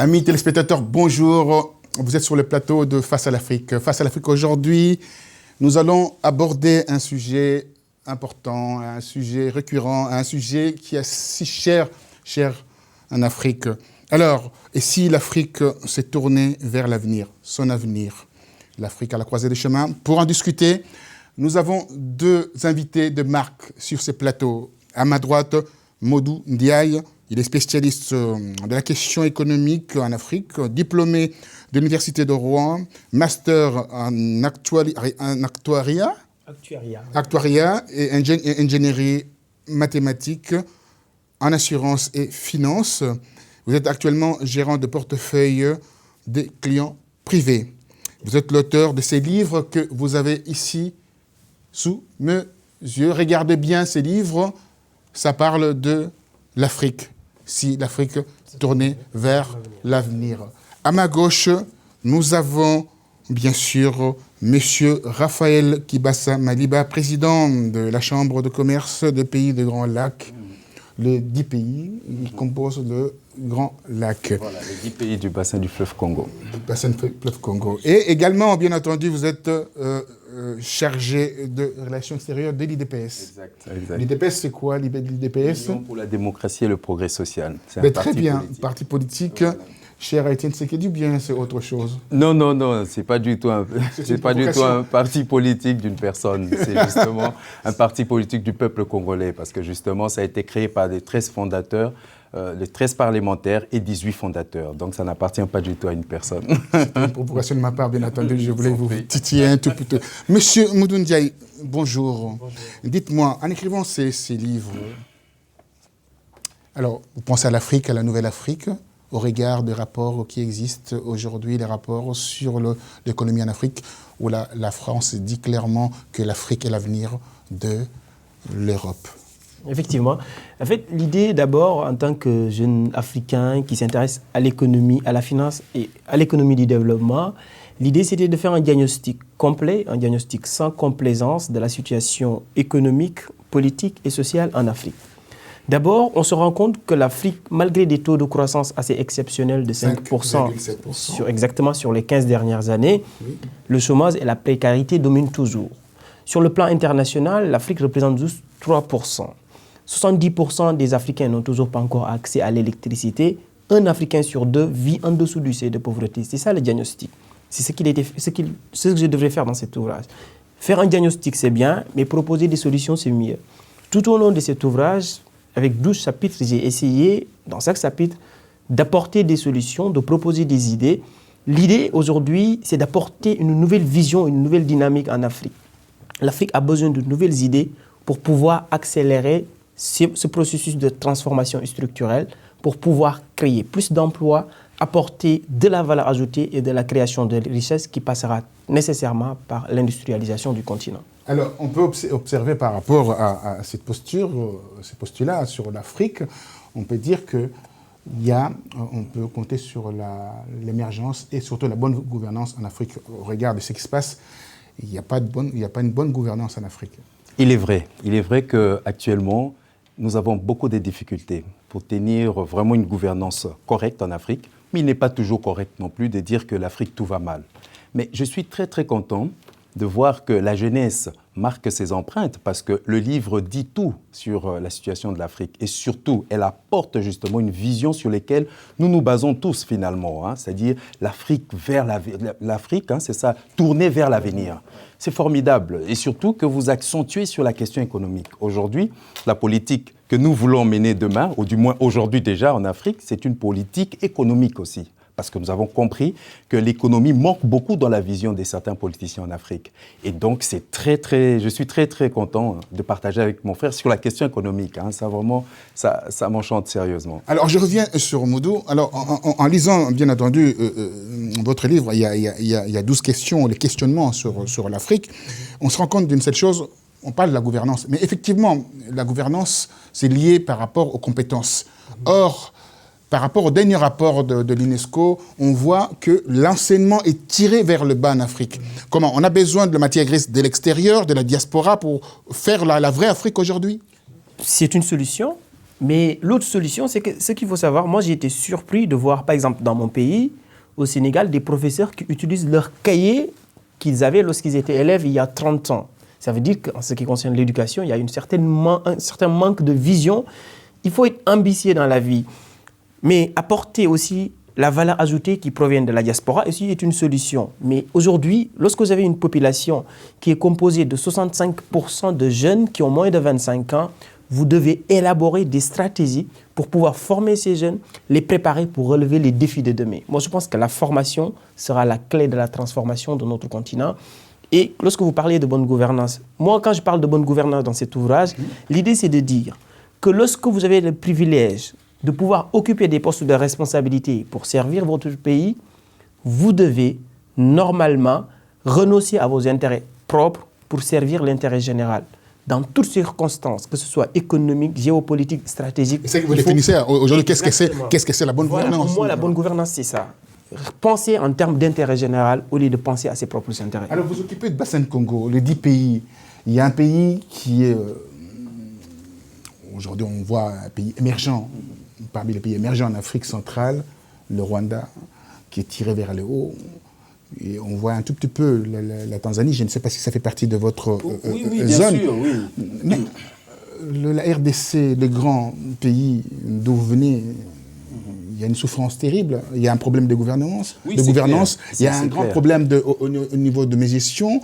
Amis téléspectateurs, bonjour. Vous êtes sur le plateau de Face à l'Afrique. Face à l'Afrique aujourd'hui, nous allons aborder un sujet important, un sujet récurrent, un sujet qui est si cher en Afrique. Alors, et si l'Afrique s'est tournée vers l'avenir, son avenir, l'Afrique à la croisée des chemins? Pour en discuter, nous avons deux invités de marque sur ce plateau. À ma droite, Modou Ndiaye. Il est spécialiste de la question économique en Afrique, diplômé de l'Université de Rouen, master en actuariat et ingénierie mathématique en assurance et finance. Vous êtes actuellement gérant de portefeuille des clients privés. Vous êtes l'auteur de ces livres que vous avez ici sous mes yeux. Regardez bien ces livres, ça parle de l'Afrique. Si l'Afrique tournait vers l'avenir. À ma gauche, nous avons bien sûr Monsieur Raphaël Kibassa Maliba, président de la Chambre de commerce des pays de Grand Lac. Les 10 pays, ils composent le Grand Lac. Voilà, les 10 pays du bassin du fleuve Congo. Du bassin du fleuve Congo. Et également, bien entendu, vous êtes chargé de relations extérieures de l'IDPS. Exact. L'IDPS, c'est quoi l'IDPS? L'Union pour la démocratie et le progrès social. C'est très bien, parti politique. Voilà. Cher Étienne Tshisekedi, bien, c'est autre chose. Non, c'est pas du tout un parti politique d'une personne. C'est justement un parti politique du peuple congolais, parce que justement, ça a été créé par les 13 fondateurs, les 13 parlementaires et 18 fondateurs. Donc, ça n'appartient pas du tout à une personne. C'est une provocation de ma part, bien entendu. Je voulais vous titiller un tout petit peu. Monsieur Modou Ndiaye, bonjour. Dites-moi, en écrivant ces livres, alors, vous pensez à l'Afrique, à la nouvelle Afrique, au regard des rapports qui existent aujourd'hui, les rapports sur l'économie en Afrique, où la France dit clairement que l'Afrique est l'avenir de l'Europe. Effectivement. En fait, l'idée d'abord, en tant que jeune Africain qui s'intéresse à l'économie, à la finance et à l'économie du développement, l'idée c'était de faire un diagnostic complet, un diagnostic sans complaisance de la situation économique, politique et sociale en Afrique. D'abord, on se rend compte que l'Afrique, malgré des taux de croissance assez exceptionnels de 5% exactement sur les 15 dernières années, oui, le chômage et la précarité dominent toujours. Sur le plan international, l'Afrique représente juste 3%. 70% des Africains n'ont toujours pas encore accès à l'électricité. Un Africain sur deux vit en dessous du seuil de pauvreté. C'est ça le diagnostic. C'est ce que je devrais faire dans cet ouvrage. Faire un diagnostic, c'est bien, mais proposer des solutions, c'est mieux. Tout au long de cet ouvrage, avec 12 chapitres, j'ai essayé, dans chaque chapitre, d'apporter des solutions, de proposer des idées. L'idée, aujourd'hui, c'est d'apporter une nouvelle vision, une nouvelle dynamique en Afrique. L'Afrique a besoin de nouvelles idées pour pouvoir accélérer ce processus de transformation structurelle, pour pouvoir créer plus d'emplois, apporter de la valeur ajoutée et de la création de richesses qui passera nécessairement par l'industrialisation du continent. Alors, on peut observer par rapport à cette posture, ces postulats sur l'Afrique, on peut dire on peut compter sur l'émergence et surtout la bonne gouvernance en Afrique. Au regard de ce qui se passe, il n'y a pas une bonne gouvernance en Afrique. Il est vrai qu'actuellement, nous avons beaucoup de difficultés pour tenir vraiment une gouvernance correcte en Afrique, mais il n'est pas toujours correct non plus de dire que l'Afrique, tout va mal. Mais je suis très, très content de voir que la jeunesse marque ses empreintes, parce que le livre dit tout sur la situation de l'Afrique et surtout, elle apporte justement une vision sur laquelle nous nous basons tous finalement, c'est-à-dire l'Afrique vers l'Afrique, c'est ça, tourner vers l'avenir. C'est formidable et surtout que vous accentuez sur la question économique. Aujourd'hui, la politique que nous voulons mener demain, ou du moins aujourd'hui déjà en Afrique, c'est une politique économique aussi. Parce que nous avons compris que l'économie manque beaucoup dans la vision de certains politiciens en Afrique. Et donc, je suis très, très content de partager avec mon frère sur la question économique. Ça, vraiment, ça m'enchante sérieusement. Alors, je reviens sur Modou. Alors, en lisant, bien entendu, votre livre, il y a 12 questions, les questionnements sur l'Afrique. On se rend compte d'une seule chose, on parle de la gouvernance. Mais effectivement, la gouvernance, c'est lié par rapport aux compétences. Or, par rapport au dernier rapport de l'UNESCO, on voit que l'enseignement est tiré vers le bas en Afrique. Comment? On a besoin de la matière grise de l'extérieur, de la diaspora, pour faire la vraie Afrique aujourd'hui? C'est une solution, Mais l'autre solution, c'est que ce qu'il faut savoir, moi j'ai été surpris de voir, par exemple, dans mon pays, au Sénégal, des professeurs qui utilisent leur cahier qu'ils avaient lorsqu'ils étaient élèves il y a 30 ans. Ça veut dire qu'en ce qui concerne l'éducation, il y a un certain manque de vision. Il faut être ambitieux dans la vie, mais apporter aussi la valeur ajoutée qui provient de la diaspora aussi est une solution. Mais aujourd'hui, lorsque vous avez une population qui est composée de 65% de jeunes qui ont moins de 25 ans, vous devez élaborer des stratégies pour pouvoir former ces jeunes, les préparer pour relever les défis de demain. Moi, je pense que la formation sera la clé de la transformation de notre continent. Et lorsque vous parlez de bonne gouvernance, moi, quand je parle de bonne gouvernance dans cet ouvrage, l'idée, c'est de dire que lorsque vous avez le privilège de pouvoir occuper des postes de responsabilité pour servir votre pays, vous devez normalement renoncer à vos intérêts propres pour servir l'intérêt général. Dans toutes circonstances, que ce soit économique, géopolitique, stratégique. C'est que vous définissez aujourd'hui, qu'est-ce que c'est la bonne gouvernance? Pour moi, la bonne gouvernance, c'est ça. Penser en termes d'intérêt général au lieu de penser à ses propres intérêts. Alors, vous occupez de bassin de Congo, les 10 pays. Il y a un pays qui est... aujourd'hui, on voit un pays émergent. Parmi les pays émergents en Afrique centrale, le Rwanda, qui est tiré vers le haut. Et on voit un tout petit peu la Tanzanie. Je ne sais pas si ça fait partie de votre oui, zone. Bien sûr, oui. Mais la RDC, les grands pays d'où vous venez, il y a une souffrance terrible. Il y a un problème de gouvernance. Oui, il y a un grand problème au niveau de mes gestions.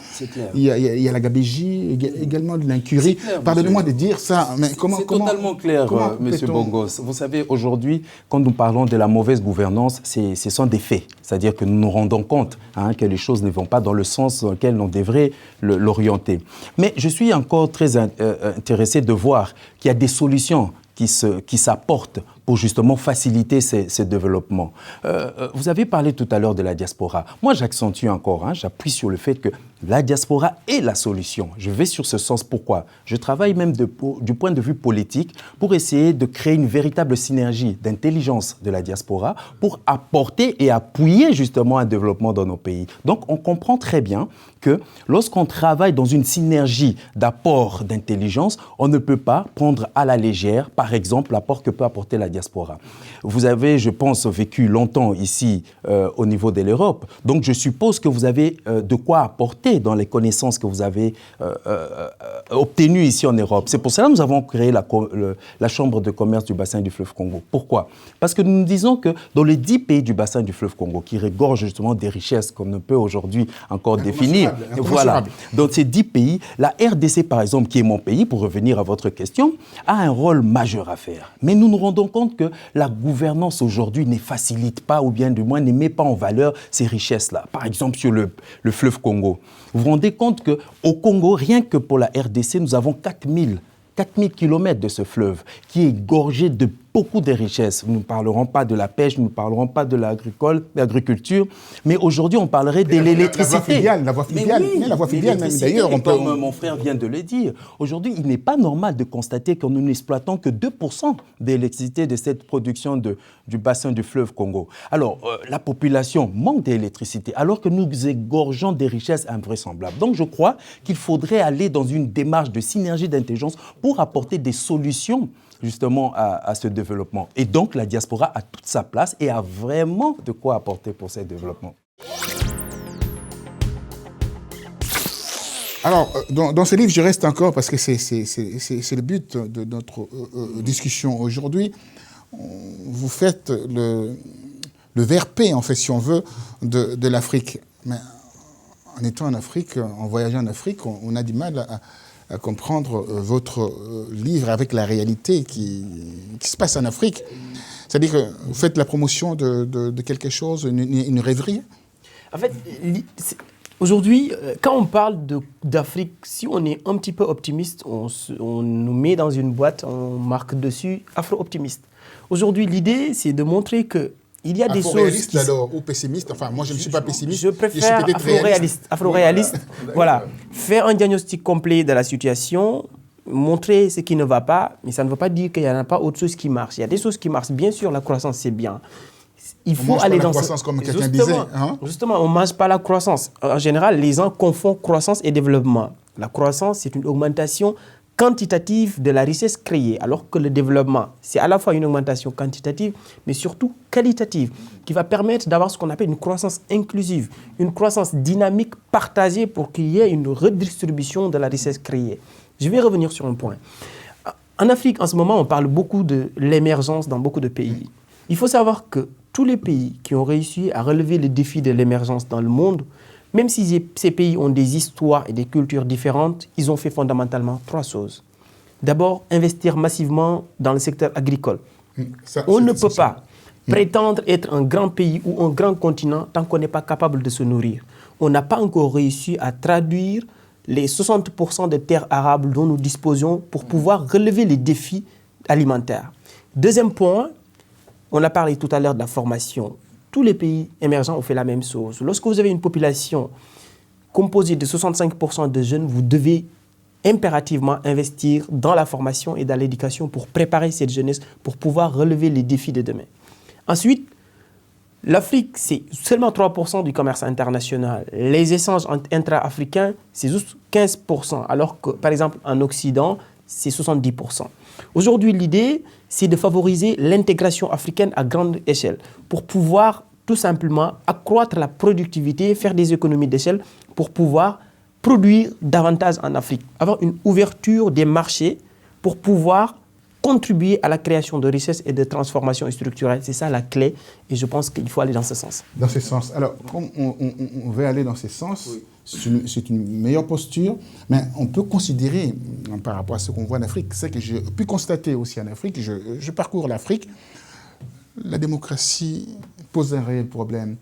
Il y a la gabégie, également de l'incurie. Pardonnez-moi de dire ça, mais comment... C'est totalement clair, Monsieur Bongos. Vous savez, aujourd'hui, quand nous parlons de la mauvaise gouvernance, ce sont des faits. C'est-à-dire que nous nous rendons compte que les choses ne vont pas dans le sens dans lequel on devrait l'orienter. Mais je suis encore très intéressé de voir qu'il y a des solutions qui s'apportent pour justement faciliter ces développements. Vous avez parlé tout à l'heure de la diaspora. Moi, j'accentue encore, j'appuie sur le fait que la diaspora est la solution. Je vais sur ce sens. Pourquoi? Je travaille même du point de vue politique pour essayer de créer une véritable synergie d'intelligence de la diaspora pour apporter et appuyer justement un développement dans nos pays. Donc, on comprend très bien que lorsqu'on travaille dans une synergie d'apport d'intelligence, on ne peut pas prendre à la légère, par exemple, l'apport que peut apporter la diaspora. Vous avez, je pense, vécu longtemps ici au niveau de l'Europe. Donc, je suppose que vous avez de quoi apporter dans les connaissances que vous avez obtenues ici en Europe. C'est pour cela que nous avons créé la Chambre de commerce du bassin du fleuve Congo. Pourquoi? Parce que nous nous disons que dans les 10 pays du bassin du fleuve Congo, qui regorgent justement des richesses qu'on ne peut aujourd'hui encore définir, voilà. Dans ces 10 pays, la RDC, par exemple, qui est mon pays, pour revenir à votre question, a un rôle majeur à faire. Mais nous nous rendons compte que la gouvernance aujourd'hui ne facilite pas, ou bien du moins ne met pas en valeur ces richesses-là. Par exemple, sur le fleuve Congo. Vous vous rendez compte qu'au Congo, rien que pour la RDC, nous avons 4000 kilomètres de ce fleuve qui est gorgé de beaucoup de richesses. Nous ne parlerons pas de la pêche, nous ne parlerons pas de l'agriculture, mais aujourd'hui, on parlerait de l'électricité. La voie fluviale, même d'ailleurs. Comme mon frère vient de le dire, aujourd'hui, il n'est pas normal de constater que nous n'exploitons que 2% d'électricité de cette production du bassin du fleuve Congo. Alors, la population manque d'électricité, alors que nous égorgeons des richesses invraisemblables. Donc, je crois qu'il faudrait aller dans une démarche de synergie d'intelligence pour apporter des solutions justement à ce développement. Et donc, la diaspora a toute sa place et a vraiment de quoi apporter pour ce développement. Alors, dans ce livre, je reste encore, parce que c'est le but de notre discussion aujourd'hui. Vous faites le VRP, en fait, si on veut, de l'Afrique. Mais en étant en Afrique, en voyageant en Afrique, on a du mal à comprendre votre livre avec la réalité qui se passe en Afrique. C'est-à-dire que vous faites la promotion de quelque chose, une rêverie? En fait, aujourd'hui, quand on parle d'Afrique, si on est un petit peu optimiste, on nous met dans une boîte, on marque dessus Afro-optimiste. Aujourd'hui, l'idée, c'est de montrer que il y a des choses... Afro-réaliste alors, ou pessimiste? Enfin, moi, je ne suis pas pessimiste. Je préfère afro-réaliste. Voilà. Faire un diagnostic complet de la situation, montrer ce qui ne va pas, mais ça ne veut pas dire qu'il n'y en a pas autre chose qui marche. Il y a des choses qui marchent. Bien sûr, la croissance, c'est bien. Il faut aller dans la croissance, comme quelqu'un disait. Justement, on ne mange pas la croissance. En général, les gens confondent croissance et développement. La croissance, c'est une augmentation quantitative de la richesse créée, alors que le développement, c'est à la fois une augmentation quantitative, mais surtout qualitative, qui va permettre d'avoir ce qu'on appelle une croissance inclusive, une croissance dynamique partagée pour qu'il y ait une redistribution de la richesse créée. Je vais revenir sur un point. En Afrique, en ce moment, on parle beaucoup de l'émergence dans beaucoup de pays. Il faut savoir que tous les pays qui ont réussi à relever le défi de l'émergence dans le monde, même si ces pays ont des histoires et des cultures différentes, ils ont fait fondamentalement 3 choses. D'abord, investir massivement dans le secteur agricole. On ne peut pas prétendre être un grand pays ou un grand continent tant qu'on n'est pas capable de se nourrir. On n'a pas encore réussi à traduire les 60% de terres arables dont nous disposions pour pouvoir relever les défis alimentaires. Deuxième point, on a parlé tout à l'heure de la formation. Tous les pays émergents ont fait la même chose. Lorsque vous avez une population composée de 65% de jeunes, vous devez impérativement investir dans la formation et dans l'éducation pour préparer cette jeunesse, pour pouvoir relever les défis de demain. Ensuite, l'Afrique, c'est seulement 3% du commerce international. Les échanges intra-africains, c'est juste 15%, alors que, par exemple, en Occident, c'est 70%. Aujourd'hui, l'idée, c'est de favoriser l'intégration africaine à grande échelle pour pouvoir tout simplement accroître la productivité, faire des économies d'échelle pour pouvoir produire davantage en Afrique, avoir une ouverture des marchés pour pouvoir contribuer à la création de richesses et de transformations structurelles. C'est ça la clé et je pense qu'il faut aller dans ce sens. Dans ce sens. Alors, comme on veut aller dans ce sens, c'est une meilleure posture, mais on peut considérer, par rapport à ce qu'on voit en Afrique, c'est que j'ai pu constater aussi en Afrique, je parcours l'Afrique, la démocratie pose un réel problème.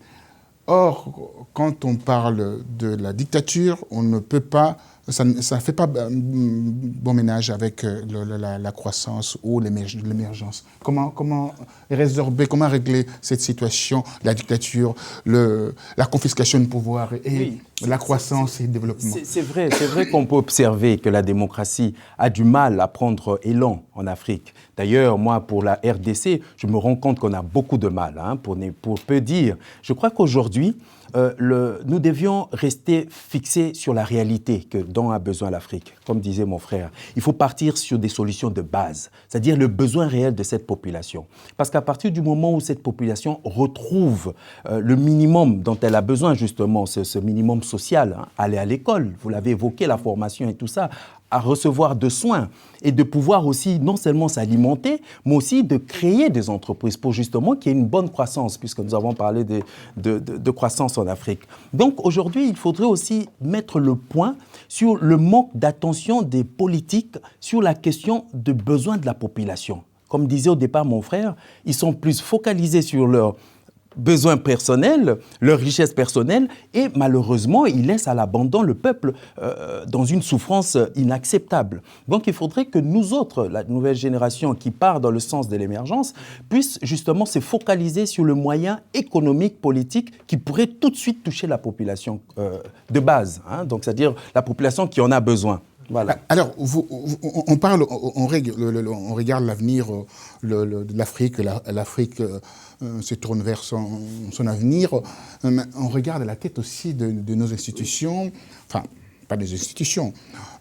Or, quand on parle de la dictature, on ne peut pas, ça ne fait pas bon ménage avec la croissance ou l'émergence. Comment résorber, comment régler cette situation, la dictature, la confiscation du pouvoir et la croissance et le développement? C'est vrai qu'on peut observer que la démocratie a du mal à prendre élan en Afrique. D'ailleurs, moi, pour la RDC, je me rends compte qu'on a beaucoup de mal, pour peu dire. Je crois qu'aujourd'hui, nous devions rester fixés sur la réalité dont a besoin l'Afrique. Comme disait mon frère, il faut partir sur des solutions de base, c'est-à-dire le besoin réel de cette population. Parce qu'à partir du moment où cette population retrouve le minimum dont elle a besoin, justement, ce minimum social, aller à l'école, vous l'avez évoqué, la formation et tout ça, à recevoir de soins et de pouvoir aussi non seulement s'alimenter, mais aussi de créer des entreprises pour justement qu'il y ait une bonne croissance, puisque nous avons parlé de croissance en Afrique. Donc aujourd'hui, il faudrait aussi mettre le point sur le manque d'attention des politiques sur la question de besoins de la population. Comme disait au départ mon frère, ils sont plus focalisés sur leurs besoins personnels, leur richesse personnelle, et malheureusement, ils laissent à l'abandon le peuple dans une souffrance inacceptable. Donc il faudrait que nous autres, la nouvelle génération qui part dans le sens de l'émergence, puisse justement se focaliser sur le moyen économique, politique, qui pourrait tout de suite toucher la population de base, donc c'est-à-dire la population qui en a besoin. Voilà. Alors, on regarde l'avenir de l'Afrique. L'Afrique se tourne vers son avenir. On regarde la tête aussi de nos institutions, enfin, pas des institutions,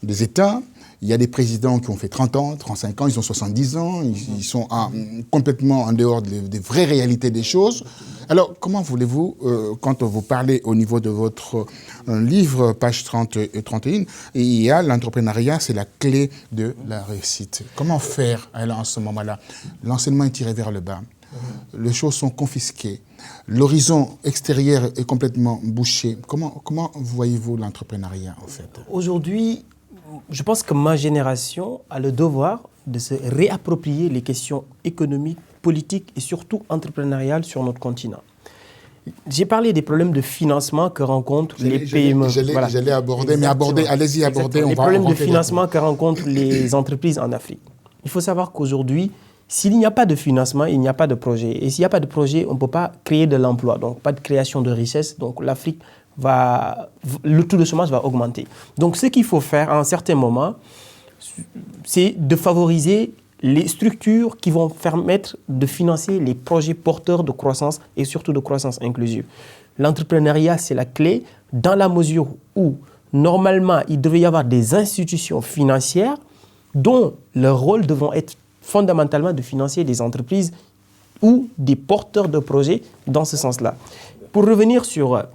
des États. Il y a des présidents qui ont fait 30 ans, 35 ans, ils ont 70 ans, ils sont complètement en dehors des vraies réalités des choses. Alors, comment voulez-vous, quand vous parlez au niveau de votre livre, page 30 et 31, il y a l'entrepreneuriat, c'est la clé de la réussite. Comment faire en ce moment-là? L'enseignement est tiré vers le bas. Les choses sont confisquées. L'horizon extérieur est complètement bouché. Comment voyez-vous l'entrepreneuriat, en fait? Aujourd'hui, je pense que ma génération a le devoir de se réapproprier les questions économiques, politiques et surtout entrepreneuriales sur notre continent. J'ai parlé des problèmes de financement que rencontrent les PME. J'allais aborder, mais allez-y, abordez. Les problèmes de financement que rencontrent les entreprises en Afrique. Il faut savoir qu'aujourd'hui, s'il n'y a pas de financement, il n'y a pas de projet. Et s'il n'y a pas de projet, on ne peut pas créer de l'emploi, donc pas de création de richesse. Donc l'Afrique le taux de chômage va augmenter. Donc ce qu'il faut faire à un certain moment, c'est de favoriser les structures qui vont permettre de financer les projets porteurs de croissance et surtout de croissance inclusive. L'entrepreneuriat, c'est la clé dans la mesure où, normalement, il devait y avoir des institutions financières dont leur rôle devant être fondamentalement de financer des entreprises ou des porteurs de projets dans ce sens-là. Pour revenir sur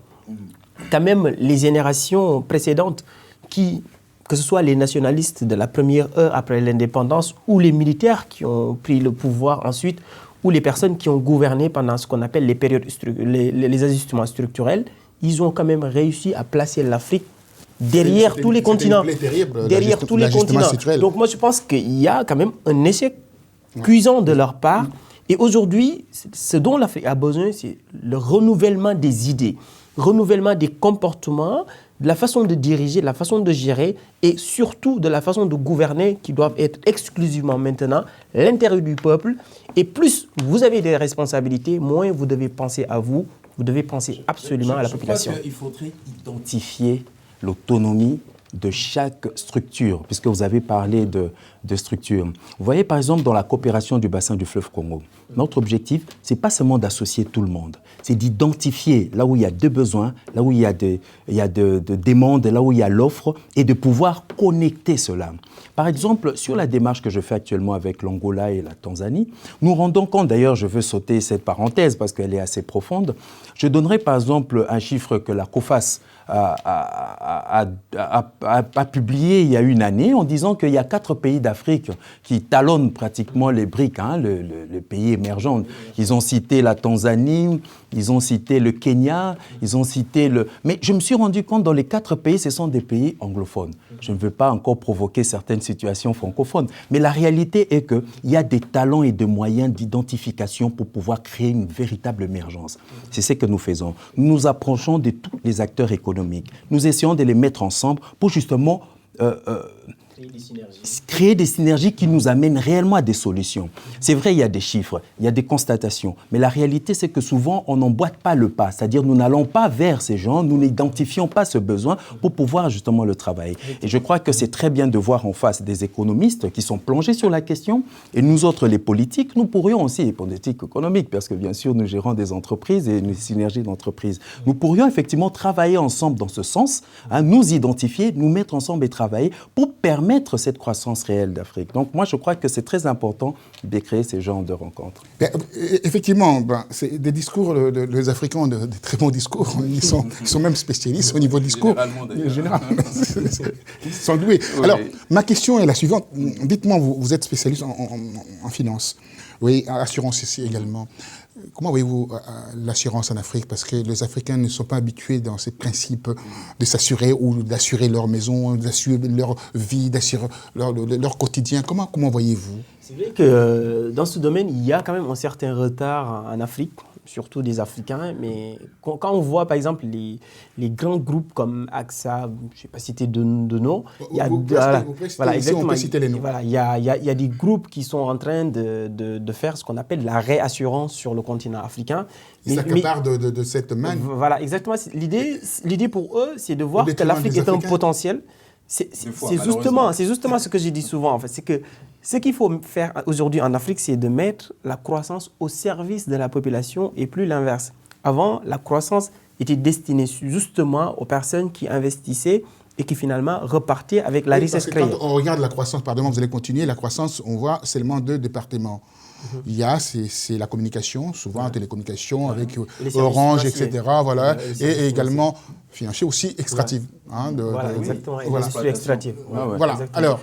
quand même les générations précédentes que ce soit les nationalistes de la première heure après l'indépendance ou les militaires qui ont pris le pouvoir ensuite ou les personnes qui ont gouverné pendant ce qu'on appelle les périodes les ajustements structurels, ils ont quand même réussi à placer l'Afrique derrière tous les continents. Derrière tous les continents. Donc moi je pense qu'il y a quand même un échec cuisant de leur part. Et aujourd'hui, ce dont l'Afrique a besoin, c'est le renouvellement des idées, renouvellement des comportements, de la façon de diriger, de la façon de gérer et surtout de la façon de gouverner qui doivent être exclusivement maintenant l'intérêt du peuple. Et plus vous avez des responsabilités, moins vous devez penser à vous, vous devez penser absolument à la population. Je crois qu'il faudrait identifier l'autonomie de chaque structure, puisque vous avez parlé de structure. Vous voyez, par exemple, dans la coopération du bassin du fleuve Congo, notre objectif, ce n'est pas seulement d'associer tout le monde, c'est d'identifier là où il y a des besoins, là où il y a de demandes, là où il y a l'offre, et de pouvoir connecter cela. Par exemple, sur la démarche que je fais actuellement avec l'Angola et la Tanzanie, nous rendons compte, d'ailleurs, je veux sauter cette parenthèse parce qu'elle est assez profonde, je donnerai par exemple un chiffre que la COFAS a publié il y a une année en disant qu'il y a 4 pays d'Afrique qui talonnent pratiquement les BRICS, les pays émergents. Ils ont cité la Tanzanie, ils ont cité le Kenya, ils ont cité le... Mais je me suis rendu compte dans les 4 pays, ce sont des pays anglophones. Je ne veux pas encore provoquer certaines situations francophones, mais la réalité est qu'il y a des talents et des moyens d'identification pour pouvoir créer une véritable émergence. C'est ce que nous faisons. Nous nous approchons de tous les acteurs économiques. Nous essayons de les mettre ensemble pour justement créer des synergies qui nous amènent réellement à des solutions. C'est vrai, il y a des chiffres, il y a des constatations, mais la réalité, c'est que souvent, on n'emboîte pas le pas. C'est-à-dire, nous n'allons pas vers ces gens, nous n'identifions pas ce besoin pour pouvoir justement le travailler. Et je crois que c'est très bien de voir en face des économistes qui sont plongés sur la question, et nous autres, les politiques, nous pourrions aussi, les politiques économiques, parce que bien sûr, nous gérons des entreprises et une synergie d'entreprises, nous pourrions effectivement travailler ensemble dans ce sens, nous identifier, nous mettre ensemble et travailler pour permettre cette croissance réelle d'Afrique. Donc moi, je crois que c'est très important de créer ces genres de rencontres. Effectivement, c'est des discours, les Africains ont de très bons discours. Ils sont même spécialistes au niveau du discours. Généralement, ils sont doués. Oui. Alors, ma question est la suivante. Dites-moi, vous êtes spécialiste en finance, oui, assurance ici également. Comment voyez-vous l'assurance en Afrique? Parce que les Africains ne sont pas habitués dans ces principes de s'assurer ou d'assurer leur maison, d'assurer leur vie, d'assurer leur quotidien. Comment voyez-vous? C'est vrai que dans ce domaine, il y a quand même un certain retard en Afrique, surtout des Africains. Mais quand on voit, par exemple, les grands groupes comme AXA, je ne sais pas citer de nom, il y a on peut citer les noms. Voilà, il y a des groupes qui sont en train de faire ce qu'on appelle la réassurance sur le continent africain. Ils s'accaparent de cette manne. Voilà, exactement. L'idée pour eux, c'est de voir que l'Afrique est un potentiel. C'est justement ce que je dis souvent, en fait. C'est que ce qu'il faut faire aujourd'hui en Afrique, c'est de mettre la croissance au service de la population et plus l'inverse. Avant, la croissance était destinée justement aux personnes qui investissaient et qui finalement repartaient avec la richesse créée. Quand on regarde la croissance, pardon, vous allez continuer, la croissance, on voit seulement 2 départements. Il y a, c'est la communication, souvent télécommunication avec Orange, etc. Voilà, et également financier aussi extractif. Exactement, l'industrie extractive. Voilà, alors,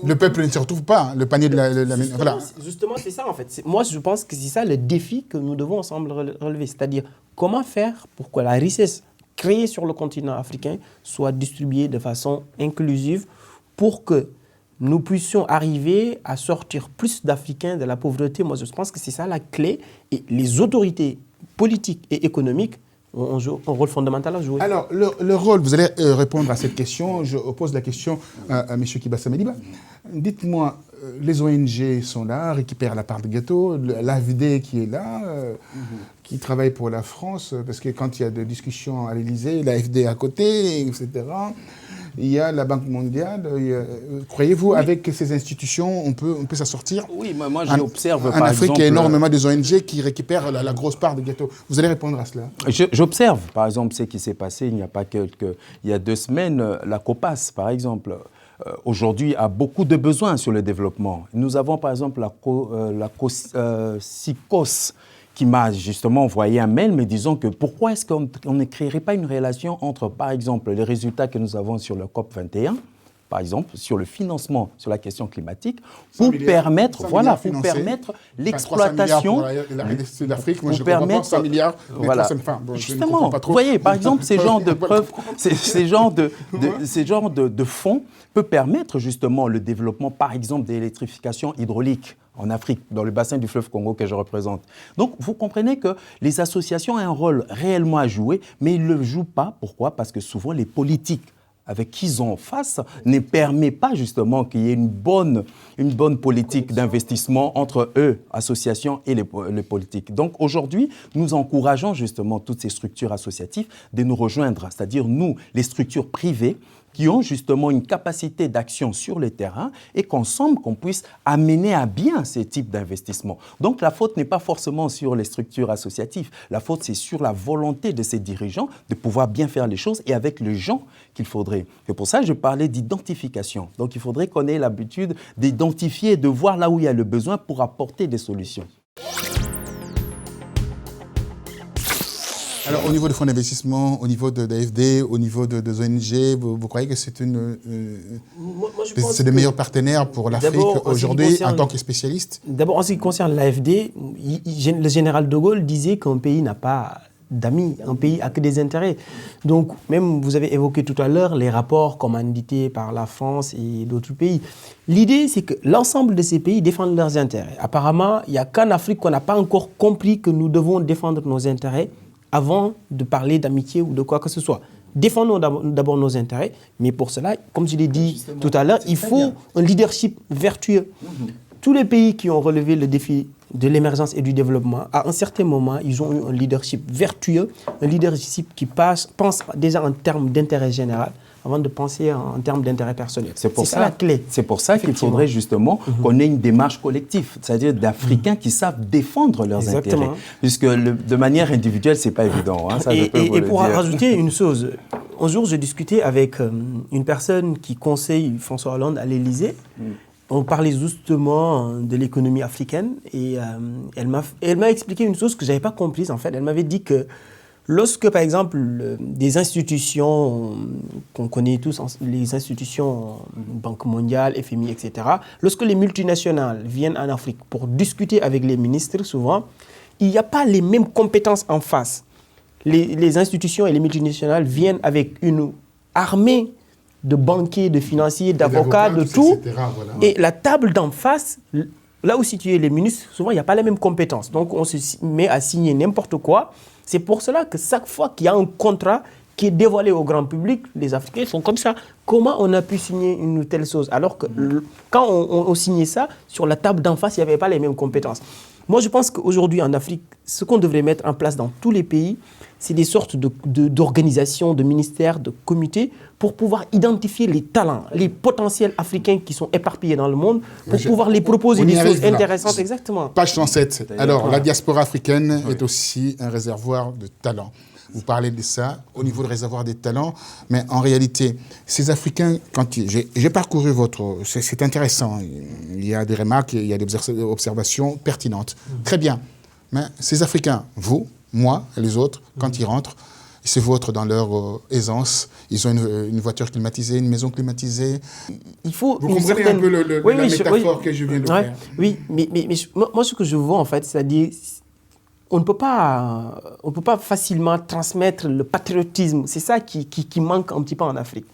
le peuple ne se retrouve pas, le panier de la... Voilà. Justement, c'est ça en fait. Moi, je pense que c'est ça le défi que nous devons ensemble relever. C'est-à-dire, comment faire pour que la richesse créée sur le continent africain soit distribuée de façon inclusive pour que nous puissions arriver à sortir plus d'Africains de la pauvreté. Moi, je pense que c'est ça la clé. Et les autorités politiques et économiques ont un rôle fondamental à jouer. Alors, le rôle, vous allez répondre à cette question. Je pose la question à M. Kibassa Madiba. Dites-moi, les ONG sont là, récupèrent la part de gâteau, l'AFD qui est là, qui travaille pour la France, parce que quand il y a des discussions à l'Élysée, l'AFD à côté, etc., il y a la Banque mondiale. Croyez-vous, avec ces institutions, on peut s'en sortir? Oui, moi j'observe par exemple... En Afrique, il y a énormément des ONG qui récupèrent la grosse part de gâteau. Vous allez répondre à cela? J'observe, par exemple, ce qui s'est passé il n'y a pas il y a 2 semaines, la COPAS, par exemple. aujourd'hui a beaucoup de besoins sur le développement. Nous avons par exemple la CICOS qui m'a justement envoyé un mail me disant que pourquoi est-ce qu'on ne créerait pas une relation entre, par exemple, les résultats que nous avons sur le COP21, par exemple, sur le financement sur la question climatique, pour permettre l'exploitation. L'Afrique, moi je comprends 100 milliards. Voilà. Justement, vous voyez, par exemple, ces genres de preuves, ces genres de fonds peut permettre justement le développement, par exemple, d'électrification hydraulique en Afrique, dans le bassin du fleuve Congo que je représente. Donc, vous comprenez que les associations ont un rôle réellement à jouer, mais ils ne le jouent pas. Pourquoi ? Parce que souvent, les politiques avec qui ils ont en face ne permet pas justement qu'il y ait une bonne politique d'investissement entre eux, associations et les politiques. Donc aujourd'hui, nous encourageons justement toutes ces structures associatives de nous rejoindre, c'est-à-dire nous, les structures privées, qui ont justement une capacité d'action sur le terrain et qu'ensemble, qu'on puisse amener à bien ces types d'investissements. Donc la faute n'est pas forcément sur les structures associatives, la faute c'est sur la volonté de ces dirigeants de pouvoir bien faire les choses et avec les gens qu'il faudrait. Et pour ça, je parlais d'identification. Donc il faudrait qu'on ait l'habitude d'identifier, de voir là où il y a le besoin pour apporter des solutions. Alors, au niveau des fonds d'investissement, au niveau de l'AFD, au niveau des ONG, vous croyez que c'est des meilleurs partenaires pour l'Afrique aujourd'hui en tant que spécialiste? D'abord, en ce qui concerne l'AFD, le général de Gaulle disait qu'un pays n'a pas d'amis, un pays n'a que des intérêts. Donc, même vous avez évoqué tout à l'heure les rapports commandités par la France et d'autres pays. L'idée, c'est que l'ensemble de ces pays défendent leurs intérêts. Apparemment, il n'y a qu'en Afrique qu'on n'a pas encore compris que nous devons défendre nos intérêts avant de parler d'amitié ou de quoi que ce soit. Défendons d'abord nos intérêts, mais pour cela, comme je l'ai dit tout à l'heure, il faut un leadership vertueux. Tous les pays qui ont relevé le défi de l'émergence et du développement, à un certain moment, ils ont eu un leadership vertueux, un leadership qui pense déjà en termes d'intérêt général, avant de penser en termes d'intérêt personnel. C'est ça la clé. C'est pour ça qu'il faudrait justement qu'on ait une démarche collective, c'est-à-dire d'Africains qui savent défendre leurs intérêts. Puisque de manière individuelle, ce n'est pas évident. Hein, ça, et pour rajouter une chose, un jour, je discutais avec une personne qui conseille François Hollande à l'Élysée. On parlait justement de l'économie africaine et elle m'a expliqué une chose que je n'avais pas comprise en fait. Elle m'avait dit que lorsque, par exemple, des institutions qu'on connaît tous, les institutions Banque mondiale, FMI, etc., lorsque les multinationales viennent en Afrique pour discuter avec les ministres, souvent, il n'y a pas les mêmes compétences en face. Les institutions et les multinationales viennent avec une armée de banquiers, de financiers, d'avocats, de tout. Etc., voilà. Et la table d'en face, là où situés les ministres, souvent, il n'y a pas les mêmes compétences. Donc, on se met à signer n'importe quoi. C'est pour cela que chaque fois qu'il y a un contrat qui est dévoilé au grand public, les Africains sont comme ça. Comment on a pu signer une telle chose? Alors que quand on signait ça, sur la table d'en face, il n'y avait pas les mêmes compétences. Moi, je pense qu'aujourd'hui, en Afrique, ce qu'on devrait mettre en place dans tous les pays, c'est des sortes d'organisations, de ministères, de comités, pour pouvoir identifier les talents, les potentiels africains qui sont éparpillés dans le monde, pour pouvoir les proposer des choses intéressantes. Exactement. Page 107. Alors, la diaspora africaine est aussi un réservoir de talents. Vous parlez de ça au niveau du réservoir des talents, mais en réalité, ces Africains, quand j'ai parcouru votre... C'est intéressant, il y a des remarques, il y a des observations pertinentes. Très bien, mais ces Africains, vous, moi et les autres, quand ils rentrent, ils se vautrent dans leur aisance, ils ont une voiture climatisée, une maison climatisée. Il faut vous comprenez un peu la métaphore que je viens de faire? Oui, mais moi, ce que je vois, en fait, c'est-à-dire... On ne peut pas facilement transmettre le patriotisme. C'est ça qui manque un petit peu en Afrique.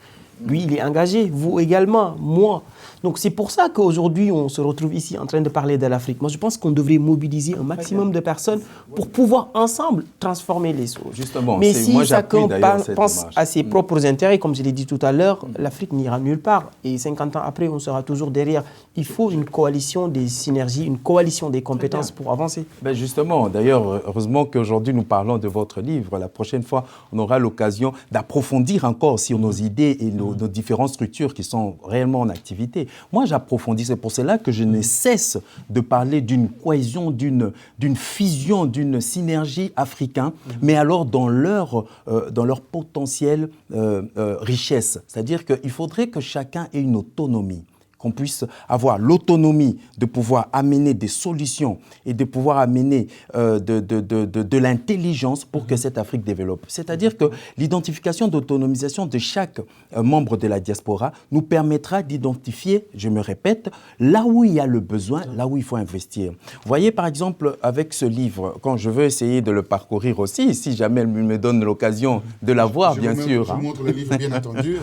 Lui, il est engagé, vous également, moi. Donc c'est pour ça qu'aujourd'hui, on se retrouve ici en train de parler de l'Afrique. Moi, je pense qu'on devrait mobiliser un maximum de personnes pour pouvoir ensemble transformer les choses. Justement, mais si chacun pense à ses propres intérêts, comme je l'ai dit tout à l'heure, l'Afrique n'ira nulle part. Et 50 ans après, on sera toujours derrière. Il faut une coalition des synergies, une coalition des compétences pour avancer. Ben justement, d'ailleurs, heureusement qu'aujourd'hui, nous parlons de votre livre. La prochaine fois, on aura l'occasion d'approfondir encore sur nos idées et nos nos différentes structures qui sont réellement en activité. Moi, j'approfondis. C'est pour cela que je ne cesse de parler d'une cohésion, d'une fusion, d'une synergie africaine, mais alors dans leur potentiel richesse. C'est-à-dire qu'il faudrait que chacun ait une autonomie, qu'on puisse avoir l'autonomie de pouvoir amener des solutions et de pouvoir amener de l'intelligence pour que cette Afrique développe. C'est-à-dire que l'identification d'autonomisation de chaque membre de la diaspora nous permettra d'identifier, je me répète, là où il y a le besoin, là où il faut investir. Vous voyez, par exemple, avec ce livre, quand je veux essayer de le parcourir aussi, si jamais elle me donne l'occasion de l'avoir, bien sûr. Je vous montre le livre, bien entendu.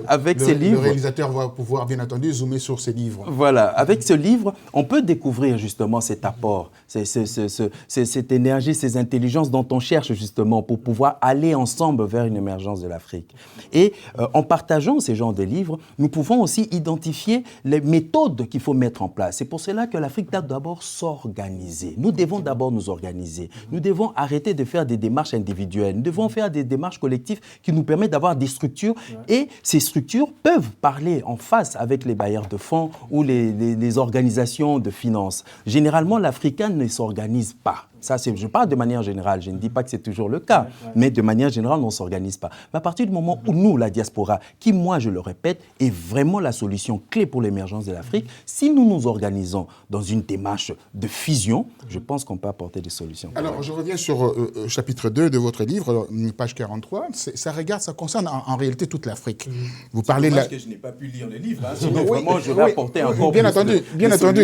Avec ces livres, le réalisateur va pouvoir, bien entendu, zoomer sur ces livres. Voilà, avec ce livre, on peut découvrir justement cet apport, cette énergie, ces intelligences dont on cherche justement pour pouvoir aller ensemble vers une émergence de l'Afrique. Et en partageant ces genres de livres, nous pouvons aussi identifier les méthodes qu'il faut mettre en place. C'est pour cela que l'Afrique doit d'abord s'organiser. Nous devons d'abord nous organiser. Nous devons arrêter de faire des démarches individuelles. Nous devons faire des démarches collectives qui nous permettent d'avoir des structures. Et ces structures peuvent parler en face avec les bailleurs de fonds ou les organisations de finances. Généralement, l'Africain ne s'organise pas. Ça, je parle de manière générale, je ne dis pas que c'est toujours le cas, mais de manière générale, on ne s'organise pas. Mais à partir du moment où nous, la diaspora, qui, moi, je le répète, est vraiment la solution clé pour l'émergence de l'Afrique, si nous nous organisons dans une démarche de fusion, je pense qu'on peut apporter des solutions. Alors, je reviens sur chapitre 2 de votre livre, page 43. Ça concerne en réalité toute l'Afrique. Vous parlez de la... que je n'ai pas pu lire le livre, hein, sinon vraiment je vais apporter encore bien plus entendu, bien entendu.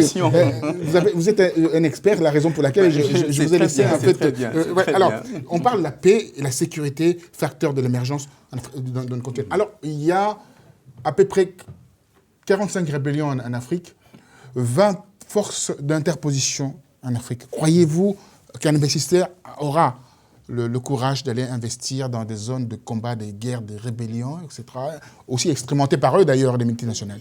Vous êtes un expert, la raison pour laquelle je vous ai laissé un peu... Alors, on parle de la paix et la sécurité, facteur de l'émergence dans le continent. Alors, il y a à peu près 45 rébellions en Afrique, 20 forces d'interposition en Afrique. Croyez-vous qu'un investisseur aura le courage d'aller investir dans des zones de combat, des guerres, des rébellions, etc., aussi expérimentées par eux d'ailleurs, les multinationales?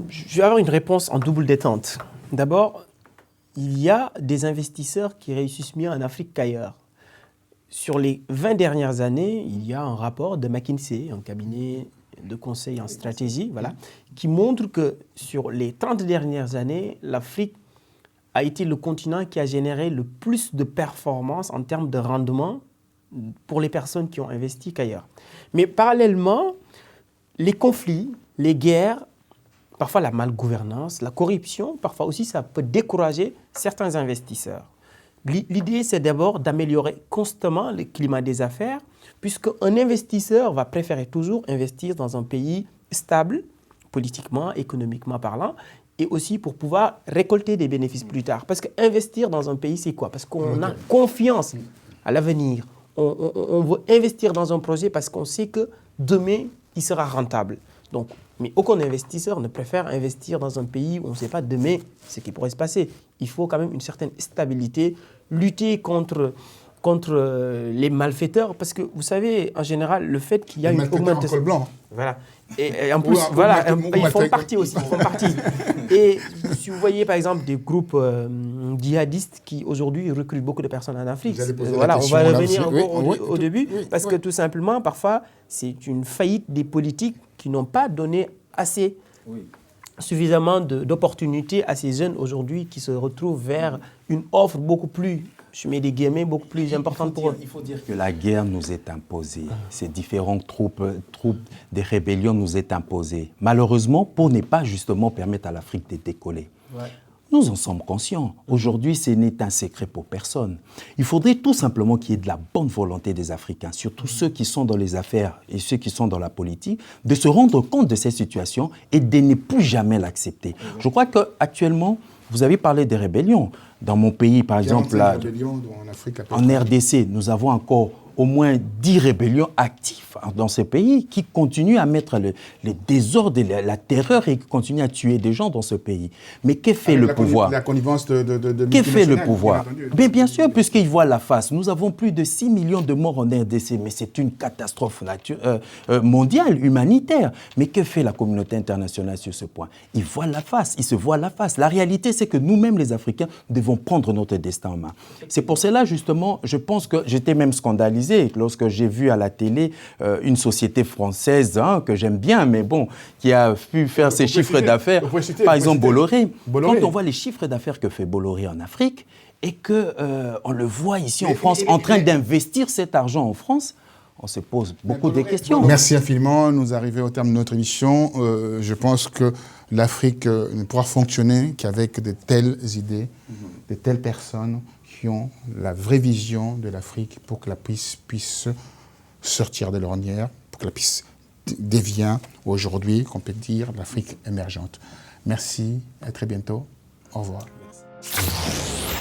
Je vais avoir une réponse en double détente. D'abord, il y a des investisseurs qui réussissent mieux en Afrique qu'ailleurs. Sur les 20 dernières années, il y a un rapport de McKinsey, un cabinet de conseil en stratégie, qui montre que sur les 30 dernières années, l'Afrique a été le continent qui a généré le plus de performances en termes de rendement pour les personnes qui ont investi qu'ailleurs. Mais parallèlement, les conflits, les guerres, parfois la malgouvernance, la corruption, parfois aussi ça peut décourager certains investisseurs. L'idée, c'est d'abord d'améliorer constamment le climat des affaires, puisqu'un investisseur va préférer toujours investir dans un pays stable, politiquement, économiquement parlant, et aussi pour pouvoir récolter des bénéfices plus tard. Parce qu'investir dans un pays, c'est quoi? Parce qu'on a confiance à l'avenir. On veut investir dans un projet parce qu'on sait que demain, il sera rentable. Donc, mais aucun investisseur ne préfère investir dans un pays où on ne sait pas demain ce qui pourrait se passer. Il faut quand même une certaine stabilité, lutter contre les malfaiteurs, parce que vous savez, en général, le fait qu'il y a une augmentation... en col blanc. Voilà. Et en plus, ils font partie aussi. Ils font partie. Et si vous voyez, par exemple, des groupes djihadistes qui, aujourd'hui, recrutent beaucoup de personnes en Afrique, on va revenir encore au début, parce que tout simplement, parfois, c'est une faillite des politiques qui n'ont pas donné suffisamment d'opportunités à ces jeunes aujourd'hui qui se retrouvent vers une offre beaucoup plus... Je mets des guillemets beaucoup plus importantes pour eux. Il faut dire que la guerre nous est imposée. Ces différentes troupes des rébellions nous est imposées. Malheureusement, pour ne pas justement permettre à l'Afrique de décoller. Ouais. Nous en sommes conscients. Aujourd'hui, ce n'est un secret pour personne. Il faudrait tout simplement qu'il y ait de la bonne volonté des Africains, surtout ceux qui sont dans les affaires et ceux qui sont dans la politique, de se rendre compte de cette situation et de ne plus jamais l'accepter. Je crois qu'actuellement, vous avez parlé des rébellions. Dans mon pays, par exemple, là, en RDC, nous avons encore au moins 10 rébellions actives dans ce pays qui continuent à mettre le désordre, la terreur et qui continuent à tuer des gens dans ce pays. Mais que fait le pouvoir? La connivence de que fait le pouvoir? Mais bien sûr, puisqu'ils voient la face. Nous avons plus de 6 millions de morts en RDC, mais c'est une catastrophe mondiale, humanitaire. Mais que fait la communauté internationale sur ce point? Ils voient la face, ils se voient la face. La réalité, c'est que nous-mêmes, les Africains, devons prendre notre destin en main. C'est pour cela, justement, je pense que j'étais même scandalisé analysé. Lorsque j'ai vu à la télé une société française que j'aime bien, mais bon, qui a pu faire ses chiffres d'affaires, par exemple Bolloré. Quand on voit les chiffres d'affaires que fait Bolloré en Afrique et qu'on le voit ici en France en train d'investir cet argent en France, on se pose beaucoup de questions. Merci infiniment. Nous arrivons au terme de notre émission. Je pense que l'Afrique ne pourra fonctionner qu'avec de telles idées, de telles personnes qui ont la vraie vision de l'Afrique pour que la puisse sortir de l'ornière, pour que la puisse devenir aujourd'hui, qu'on peut dire, l'Afrique émergente. Merci, à très bientôt. Au revoir. Merci.